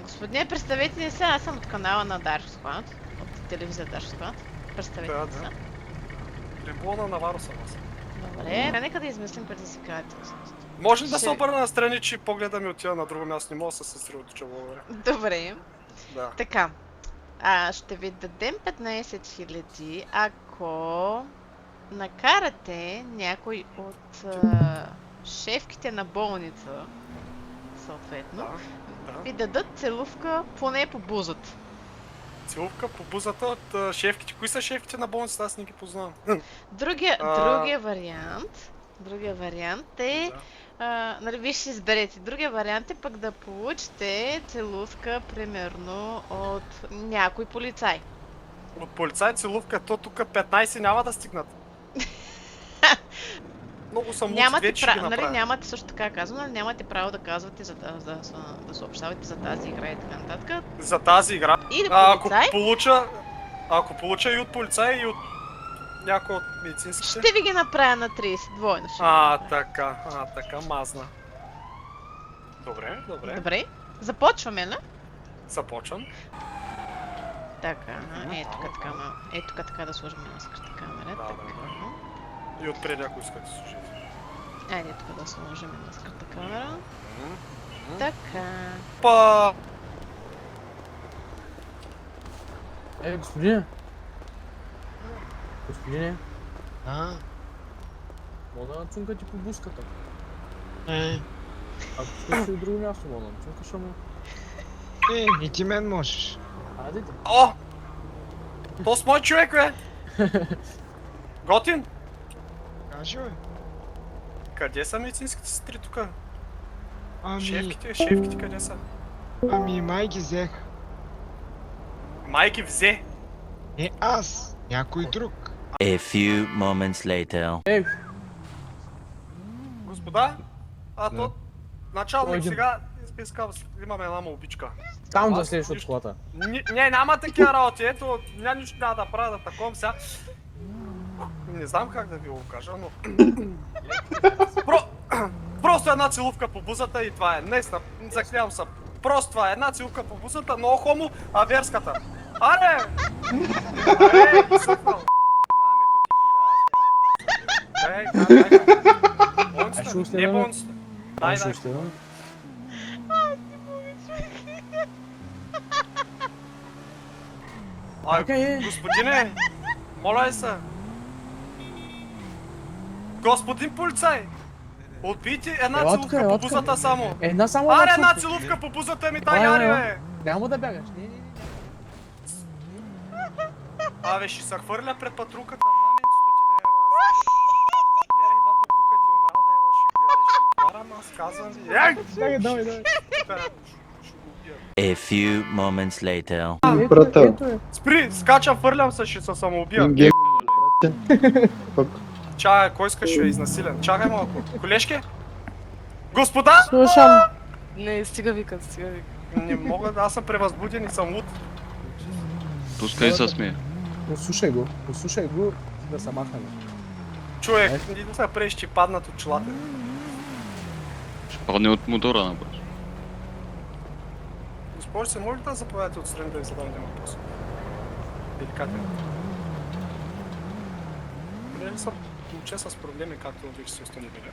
Господине, представете ни се, аз съм от канала на Дарк Squad, от телевизия Dark Squad. Представете ни се. Трибуна на Варо съм аз. Добре, нека да измислим предизвикателство. Може да се обърна настрани, че погледа ми отива на друго място, не мога да се съсредоточа, благодаря. Добре. Да. Така. Ще ви дадем 15 000, ако накарате някой от шефките на болница, съответно, ви дадат целувка поне по бузата. Целувка по бузата от шефките. Кои са шефките на болницата? Аз не ги познавам. Другия вариант е, нали, вие ще изберете. Другия вариант е пък да получите целувка, примерно, от някой полицай. От полицай целувка, то тук 15 няма да стигнат. Много съм луд, вече ще ги направя. Нали, нямате също така казвам, нямате право да казвате, да съобщавате за тази игра и така нататък. За тази игра? Или полицай? Ако получа и от полицай, и от някой от медицинските? Ще ви ги направя на 30, двойно ще. Така, мазна. Добре. Добре, започваме, ли? Започвам. Така, ето така да сложим на скрита камера. Да. И отпред ако искате да служите. Айде тук да сложим на скрита камера. Така. Па! Господине! Господине! Мога да чункате по буската? Ако искаш и от друго място, мога да чункаш, ама... И ти мен можеш. Хайдете! О! То с мой човек, бе! Готин? Кажи, бе. Къде са медицинските сестри тук? Ами, Шефките къде са? май ги взех. Майки взе. Не аз, някой друг. A few moments later. Господа, то началник Един. сега искам, имаме една молбичка. Там да слезеш от колата. Не, няма такива работи, ето, нищо няма да правя да таком сега. Не знам как да ви го кажа, но... Просто една целувка по бузата и това е. Наистина, заклявам се. Просто това е една целувка по бузата, но хомо, а верската. Аре! Изсъхнал. Болницата? Не болницата. Дай. Господине, моля се. Господин полицай, отбийте една целувка по бузата само. Една само Аре, една целувка по бузата ми, дай, аре, бе. Няма да бягаш, не. Абе, ще се хвърля пред патрулката, маменцето ти да е вас. Бабо, кука ти умрал да е ваши, ще накарам, аз казвам ви. Давай. A few moments later. Спри, скачам, фърлям се, ще се самоубия. Чакай, кой искаш да е изнасилен? Чакай малко. Колежке? Господа! Слушам. Не, стига викат. Не мога да, аз съм превъзбуден и съм луд. Пускай се смее. Послушай го, да се махаме. Човек, не да се преш, ще паднат от челата. Ще падне от мотора набързо. Госпожо, се може да заповядате отстрани да ви задам един въпрос? Деликатен. Не съм момче с проблеми, както бих си установили.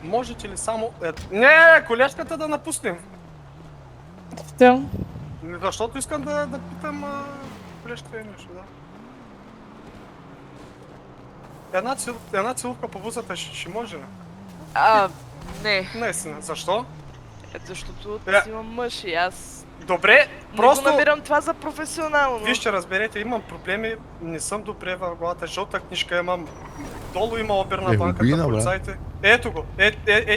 Можете ли само... Не, колежката да напуснем. Да. Защото искам да питам колежката и нещо, да. Една целувка по бузата ще може ли? Не. Наистина, защо? Защото си имам мъж и аз Добре, просто... не го набирам това за професионално. Вижте, разберете, имам проблеми, не съм добре в главата, жълта книжка имам, долу има оперна банката, полицайите. Ето го,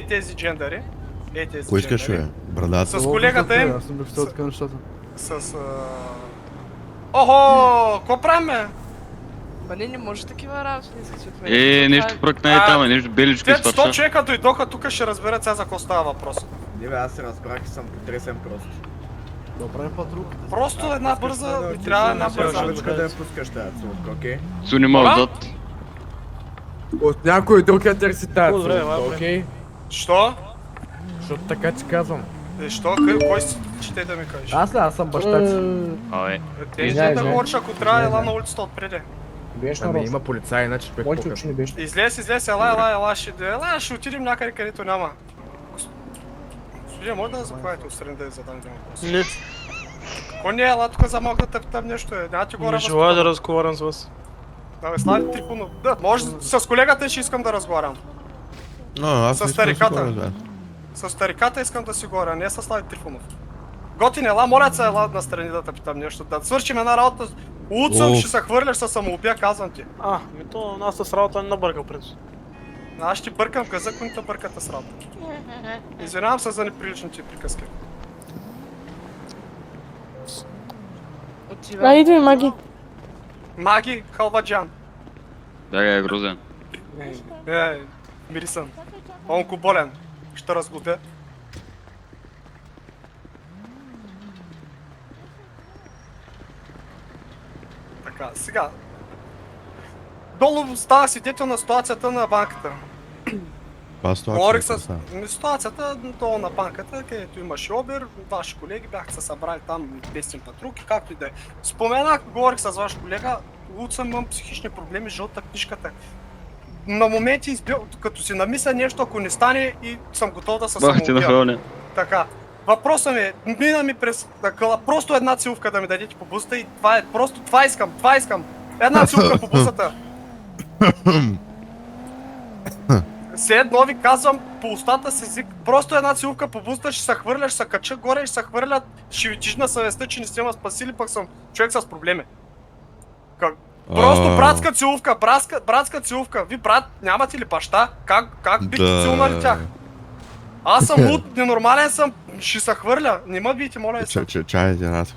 тези джендари. Кой искаш, бе? Брадата? С колегата им... С... Охо, какво правим, бе? Ма не може такива работи, не се чувстваме. Нещо пръкна и там, нещо беличко Те 100 изпача. човека дойдоха, тук ще разберат сега за какво става въпрос. Не бе, аз се разбрах и съм потресен просто. Да правим патрулка. Просто една бърза, ми трябва една бърза. Да я пускаш тази целувка, окей? Суни ма отзад. От някой друг я търси тази целувка, окей? Що? Защото така ти казвам. Що? Кой си ще да ми кажеш? Аз съм баща ти. Абе, Те Извинявай, да извинявай. говориш, ако трябва, ела на улицата отпреде. Беше Ами нарочно. има полицай, иначе човек Моите по-късно. очи не беше. Излез, ела, ще отидем някъде, където няма. Господин, може да заповядате отстрани да ви задам един въпрос? Не, Какво не е, ела тук за мога да те питам нещо, няма ти го не желая да разговарям с вас. Абе, Слави Трифонов, да, може с колегата ще искам да разговарям. Но, аз С не искам да си стариката. говоря, бе. С стариката искам да си говоря, не с Слави Трифонов. Готин, ела, моля се, ела настрани да те питам нещо, да свършим една работа. Луцъм, О. ще се хвърляш със самоубия, казвам ти. То аз с работа не набъркал пред. Аз ще бъркам, каза, кои те бъркате с работа. Извинявам се за неприличните приказки. Отивам. Айде, маги. Маги, халваджан. бягай Грузен. Мири съм. Онкоболен. Ще разглоте. Така, сега. Долу става свидетел на ситуацията на банката. Това ситуация. Говорих е с това. ситуацията долу на банката, където имаше обир, ваши колеги бяха се събрали там песен патрук и както и да е. Споменах, говорих с ваш колега, Луцъм, имам психични проблеми, жълта книжката. На моменти избил, като си намисля нещо, ако не стане и съм готов да се Бах ти самоубия. нахълня. Така. Въпросът ми е, мина ми през къла, просто една целувка да ми дадете по бузата и това е, просто това искам. Една целувка по бузата. Все едно ви казвам, по устата си език, просто една целувка по бузата, ще се хвърля, ще се кача горе, ще се хвърлят, ще ви тижна съвестта, че не сте ме спасили, пък съм човек с проблеми. Просто братска целувка, братска целувка. Ви брат, нямате ли баща? Как бихте целунали тях? Аз съм луд, ненормален съм, ще се хвърля. Не ме бийте, моля ви се. Чайте, раз.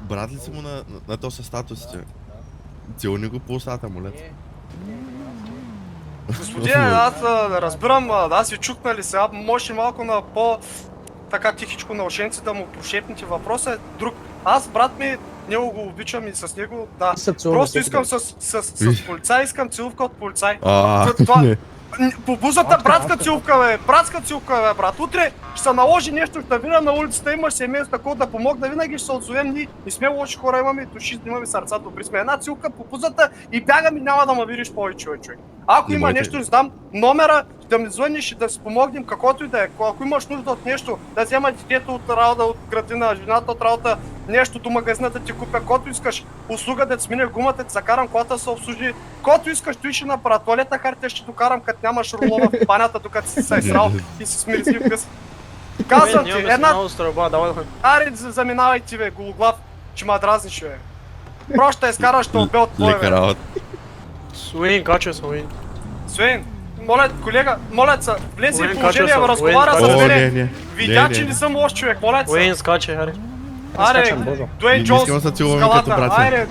Брат ли си му на то със статусите? Целуни го по устата, моля. Господин, аз разбирам, аз ви чух, нали сега, може малко на така тихичко на ушенци да му прошепнете. Въпросът е друг. Аз, брат ми, него го обичам и с него, да. Просто искам с полицай, искам целувка от полицай. Това- По бузата братска целувка, бе, брат. Утре ще се наложи нещо, ще вина на улицата, имаш семейство такова да помогна, винаги ще се отзовем ние. Не сме лоши хора, имаме души, имаме сърца, добри сме. Една целувка по бузата и бягам и няма да ме видиш повече, човек. Ако има нещо, не знам номера, да ми звъниш и да си помогнем каквото и да е. Ако имаш нужда от нещо, да взема детето от работа, от градина, жената от работа, нещо до магазина да ти купя, каквото искаш, услуга да смине гумата, да закарам колата се обслужи, каквото искаш, той ще направя. Туалетна хартия ще докарам, като нямаш рулова в банята, докато си се изсрал и си смирзи вкъс. Казвам ти, една... Аре, заминавайте, бе, гологлав, че ма дразниш, бе. Просто ще изкараш, ще отбе от твой, Лека бе. работа. Суин, качва се, Уин. Свен, моля, колега, моля се, влезе Уин, в положение, качва се, разговаря Уин, с О, мене. Видя, че не съм лош човек, моля се. Уин, скачай, аре. Аре, скачам, Божо. Дуейн Не Джонс, искам да се целуваме скалата. като братя. Айде,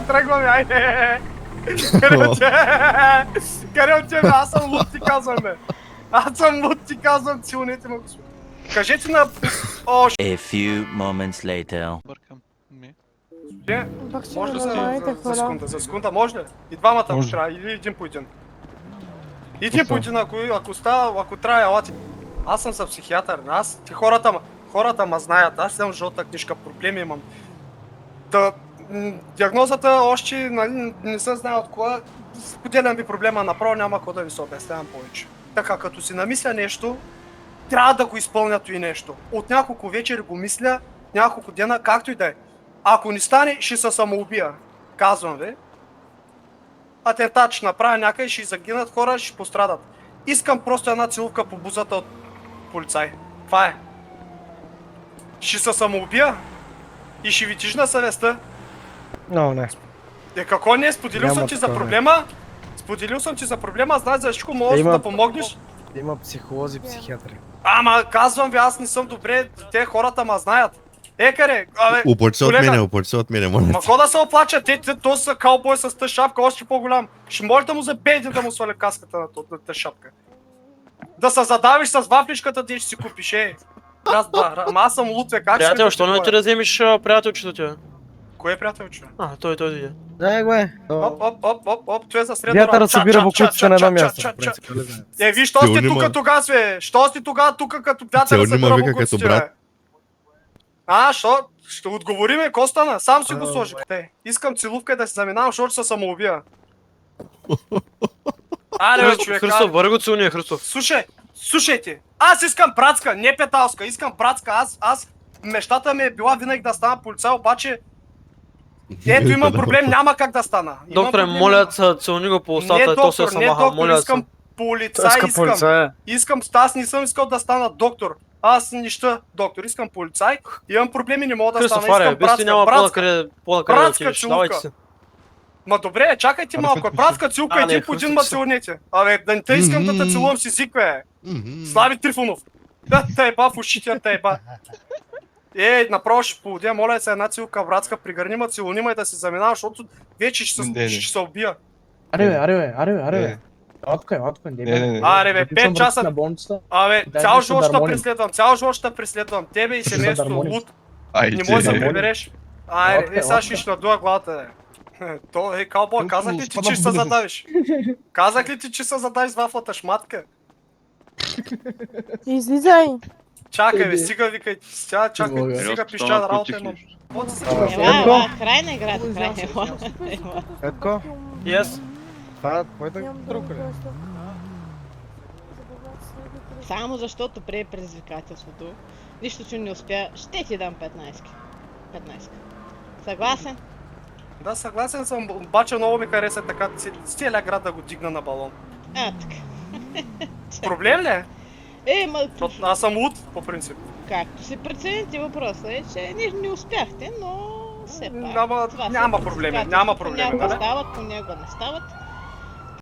тръгваме, айде. Къде отиваме, аз съм луд ти казвам, бе. Аз съм луд ти казвам, целунете ме, господин. Кажете на... О, A few moments later. ще... Може ли за секунда, може ли? И двамата трябва, или един по един. Един по един, ако става, ако трябва, елате. Аз съм за психиатър, хората ма знаят, аз съм жълта книжка, проблеми имам. Диагнозата още не съм знал от кога, споделям ви проблема, направо няма какво да ви се обяснявам повече. Така, като си намисля нещо, трябва да го изпълнят и нещо. От няколко вечери го мисля, няколко дена, както и да е. Ако не стане, ще се самоубия. Казвам ви. Атентат ще направя някъде, ще загинат хора, ще пострадат. Искам просто една целувка по бузата от полицай. Това е. Ще се самоубия и ще ви тижна съвестта. Не. Какво не? Споделил съм ти за проблема. Знаеш за всичко можеш да помогнеш. Има психолози, психиатри. Ама казвам ви, аз не съм добре, те хората ма знаят. Екаре, абе, Упочи се от мене, моля. ма какво да се оплача? То са каубой с тъж шапка, още по-голям. Ще може да му забейде да му сваля каската на тъж шапка. Да се задавиш с вафлишката, ти ще си купиш, Раз, два, ама аз съм лут, как ще Приятел, ми що не купиш, ти да вземеш приятелчето ти? Кой е приятел, че? А, той дойде. Дай го е. Оп, той е за средна Вятъра работа. събира букуците на едно място. ча, в принцип, нали знаете? Виж, що сте Цел тук тогава, бе? Що сте тогава тук, като вятъра Цел събира нима вика букуците, като брат. бе? Що? Ще отговориме, Костана, сам си го сложи. Искам целувка и да се заминавам, защото се самоубия. Аре, бе, човек. Христов, бъде го целуния, Христов. Слушайте, аз искам братска, не петалска, искам братска, аз мечтата ми е била винаги да стана полицай, обаче ето имам проблем, няма как да стана. Имам Докторе, проблем, моля, няма. целуни го по Не устата, то се доктор, не самаха, доктор, моля искам се. полицай, полицая. аз не съм искал да стана доктор. Аз нища доктор, искам полицай, имам проблеми, не мога да Христов, стана, аре, искам без ти няма братска. по-накъде да братска отидеш, целувка. давайте се. Ма добре, чакайте малко, братска целука А, и не, ти по един Христов ма се. целунете. Абе, да не те искам да те целувам с език, бе. Слави Трифонов. Да, тайба в ушите, тайба. Направо ще поводя, моля се една целука братска, пригърни ма, целуни ма и да се заминава, защото вече ще се убия. Аре. Откъй, Аре бе, 5 часа. на болницата. Абе, Дай цял нещо живот да ще хармоним. преследвам, цял живот ще преследвам. Тебе и Ще семейството, хармоним. луд. Не можеш да прибереш. Айде, Лодка, сега лодка. ще надуя главата, бе. То, каубой, казах ли ти, че ще се задавиш? Казах ли ти, че се задавиш с вафлата шматка? Излизай! Чакай, бе, стига, викай, сега чакай, Мога. стига Сериозно, пища стана работа по-тихо. имам. Вот се Ела, случва. Ела, край на играта, край. Ела. Петко, Yes. това твоята друг ли? Само защото прие предизвикателството, нищо, че не успя, ще ти дам 15. 15. Съгласен? Да, съгласен съм, обаче много ми хареса така с целия град да го дигна на балон. Така. Проблем ли е? Ма, Защото аз съм луд, по принцип. както си прецените, въпросът е, че не успяхте, но все пак. Няма това са проблеми, няма предизвикателства. проблеми, Понякога да, бе? стават, понякога не стават.